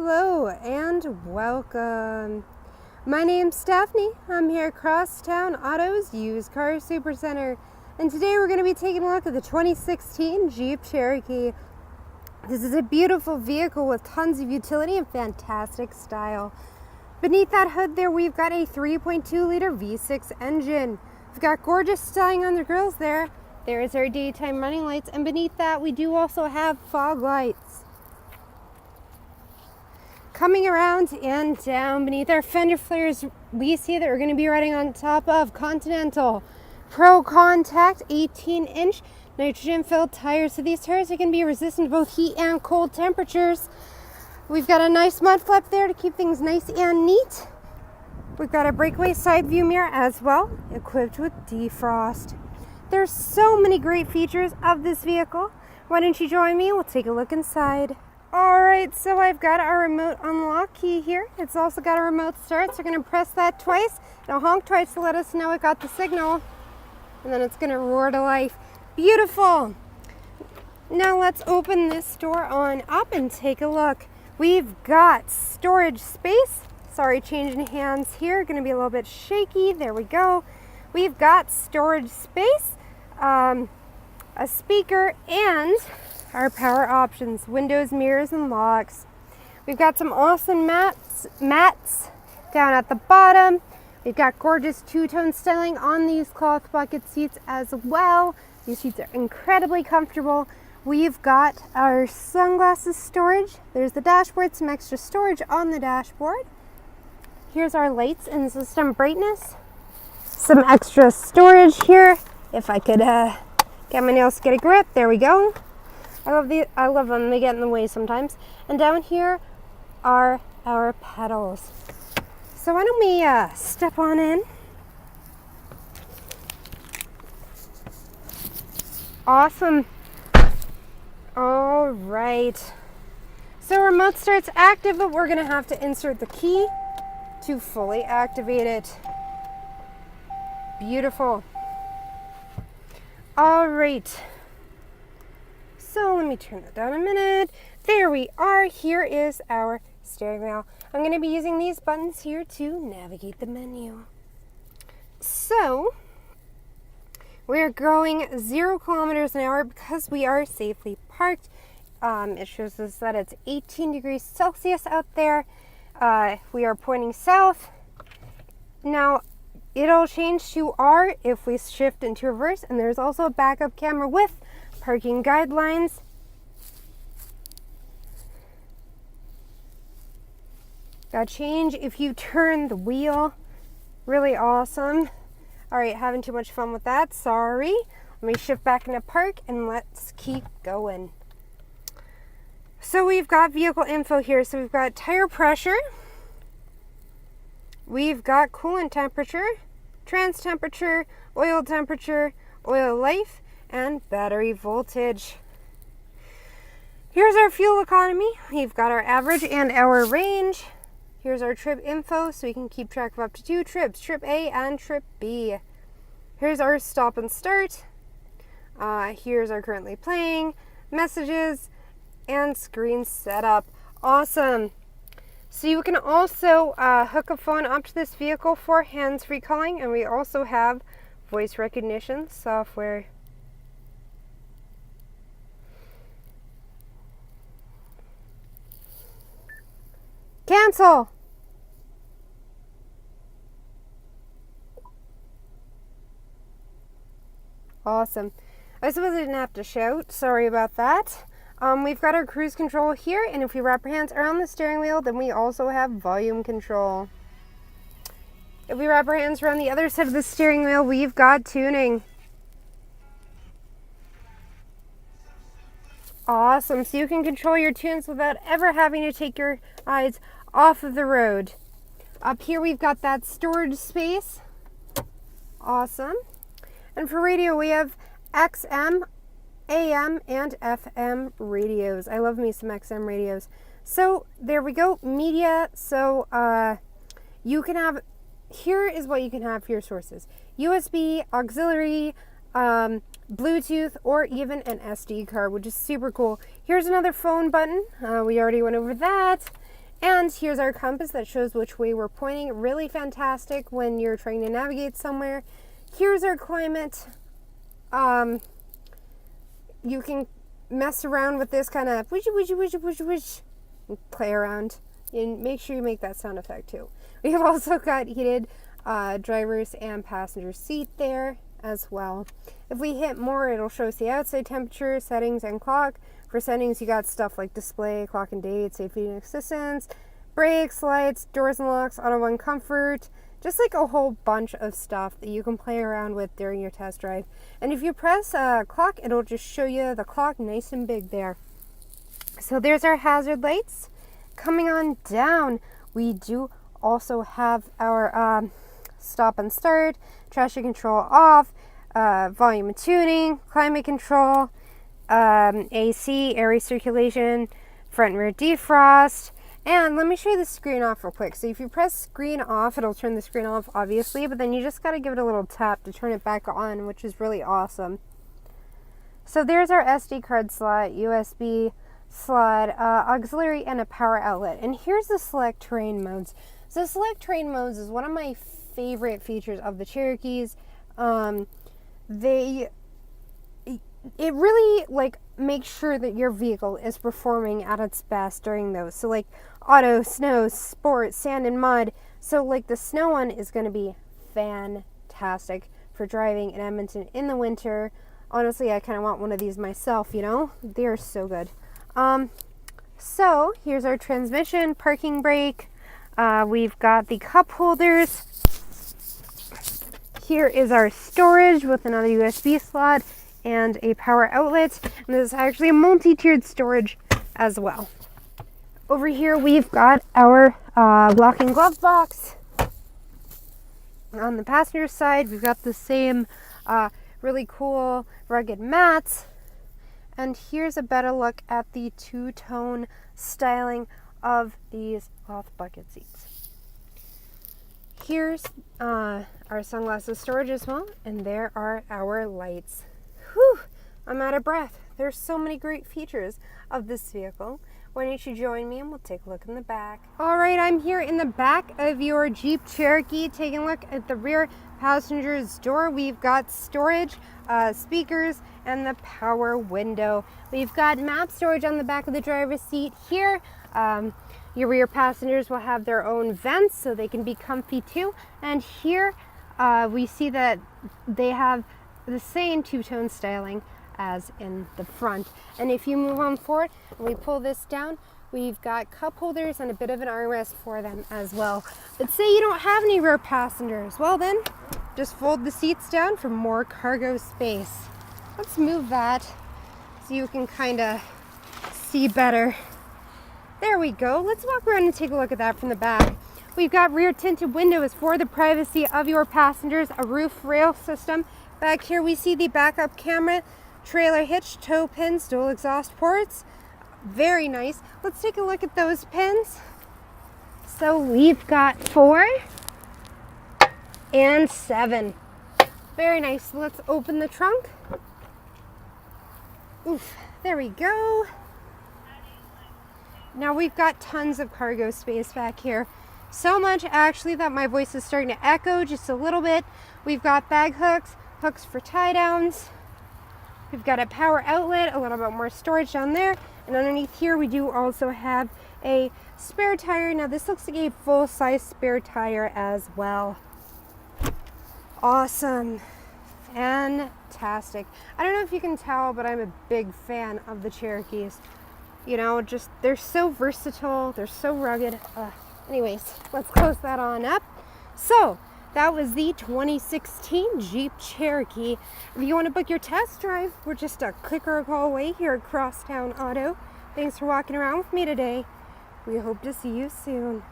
Hello and welcome. My name's Stephanie. I'm here at Crosstown Auto's Used Car Supercenter, and today we're going to be taking a look at the 2016 Jeep Cherokee. This is a beautiful vehicle with tons of utility and fantastic style. Beneath that hood there, we've got a 3.2 liter V6 engine. We've got gorgeous styling on the grills there. There is our daytime running lights, and beneath that we do also have fog lights. Coming around and down beneath our fender flares, we see that we're going to be riding on top of Continental Pro Contact 18-inch nitrogen-filled tires. So these tires are going to be resistant to both heat and cold temperatures. We've got a nice mud flap there to keep things nice and neat. We've got a breakaway side view mirror as well, equipped with defrost. There's so many great features of this vehicle. Why don't you join me? We'll take a look inside. Alright, so I've got our remote unlock key here. It's also got a remote start, so we're going to press that twice. It'll honk twice to let us know it got the signal. And then it's going to roar to life. Beautiful! Now let's open this door on up and take a look. We've got storage space. Sorry, changing hands here. Going to be a little bit shaky. There we go. We've got storage space, a speaker, and our power options, windows, mirrors, and locks. We've got some awesome mats down at the bottom. We've got gorgeous two-tone styling on these cloth bucket seats as well. These seats are incredibly comfortable. We've got our sunglasses storage. There's the dashboard, some extra storage on the dashboard. Here's our lights and system brightness. Some extra storage here. If I could get my nails to get a grip, there we go. I love them, they get in the way sometimes. And down here are our pedals. So why don't we step on in. Awesome. All right. So remote start's active, but we're gonna have to insert the key to fully activate it. Beautiful. All right. So let me turn that down a minute. There we are. Here is our steering wheel. I'm going to be using these buttons here to navigate the menu. So we're going 0 kilometers an hour because we are safely parked. It shows us that it's 18 degrees Celsius out there. We are pointing south. Now it'll change to R if we shift into reverse, and there's also a backup camera with parking guidelines. Got change if you turn the wheel. Really awesome. Alright, having too much fun with that. Sorry. Let me shift back into park and let's keep going. So we've got vehicle info here. So we've got tire pressure. We've got coolant temperature, trans temperature, oil life, and battery voltage. Here's our fuel economy. We've got our average and our range. Here's our trip info, so we can keep track of up to 2 trips, trip A and trip B. Here's our stop and start. Here's our currently playing, messages, and screen setup. Awesome. So you can also hook a phone up to this vehicle for hands-free calling, and we also have voice recognition software. Cancel! Awesome. I suppose I didn't have to shout. Sorry about that. We've got our cruise control here, and if we wrap our hands around the steering wheel, then we also have volume control. If we wrap our hands around the other side of the steering wheel, we've got tuning. Awesome. So you can control your tunes without ever having to take your eyes off of the road. Up here we've got that storage space. Awesome. And for radio we have XM, AM, and FM radios. I love me some XM radios. So there we go. Media. So you can have, here is what you can have for your sources. USB, auxiliary, Bluetooth, or even an SD card, which is super cool. Here's another phone button. We already went over that. And here's our compass that shows which way we're pointing. Really fantastic when you're trying to navigate somewhere. Here's our climate. You can mess around with this kind of wish, play around, and make sure you make that sound effect too. We have also got heated driver's and passenger seat there as well. If we hit more, it'll show us the outside temperature, settings, and clock. For settings, you got stuff like display, clock and date, safety and assistance, brakes, lights, doors and locks, auto and comfort, just like a whole bunch of stuff that you can play around with during your test drive. And if you press clock, it'll just show you the clock nice and big there. So there's our hazard lights. Coming on down, we do also have our stop and start, traction control off, volume and tuning, climate control, AC, air recirculation, front and rear defrost. And let me show you the screen off real quick. So if you press screen off, it'll turn the screen off, obviously, but then you just got to give it a little tap to turn it back on, which is really awesome. So there's our SD card slot, USB slot, auxiliary, and a power outlet. And here's the select terrain modes. So select terrain modes is one of my favorite features of the Cherokees. It really like makes sure that your vehicle is performing at its best during those. So like auto, snow, sport, sand, and mud. So like the snow one is going to be fantastic for driving in Edmonton in the winter. Honestly, I kind of want one of these myself, you know? They're so good. So here's our transmission, parking brake. We've got the cup holders. Here is our storage with another USB slot and a power outlet. And this is actually a multi-tiered storage as well. Over here we've got our locking glove box. On the passenger side, we've got the same really cool rugged mats. And here's a better look at the two-tone styling of these cloth bucket seats. Here's our sunglasses storage as well, and there are our lights. Whew, I'm out of breath. There's so many great features of this vehicle. Why don't you join me and we'll take a look in the back. All right, I'm here in the back of your Jeep Cherokee, taking a look at the rear passenger's door. We've got storage, speakers, and the power window. We've got map storage on the back of the driver's seat here. Your rear passengers will have their own vents so they can be comfy too. And here we see that they have the same two-tone styling as in the front. And if you move on forward and we pull this down, we've got cup holders and a bit of an armrest for them as well. But say you don't have any rear passengers, well then, just fold the seats down for more cargo space. Let's move that so you can kind of see better. There we go. Let's walk around and take a look at that from the back. We've got rear tinted windows for the privacy of your passengers, a roof rail system. Back here we see the backup camera, trailer hitch, tow pins, dual exhaust ports. Very nice. Let's take a look at those pins. So we've got 4 and 7. Very nice. Let's open the trunk. Oof, there we go. Now we've got tons of cargo space back here. So much actually that my voice is starting to echo just a little bit. We've got bag hooks, hooks for tie downs. We've got a power outlet, a little bit more storage down there. And underneath here we do also have a spare tire. Now this looks like a full-size spare tire as well. Awesome. Fantastic. I don't know if you can tell, but I'm a big fan of the Cherokees. You know, just they're so versatile, they're so rugged. Anyways, let's close that on up. So that was the 2016 Jeep Cherokee. If you want to book your test drive, we're just a click or a call away here at Crosstown Auto. Thanks for walking around with me today. We hope to see you soon.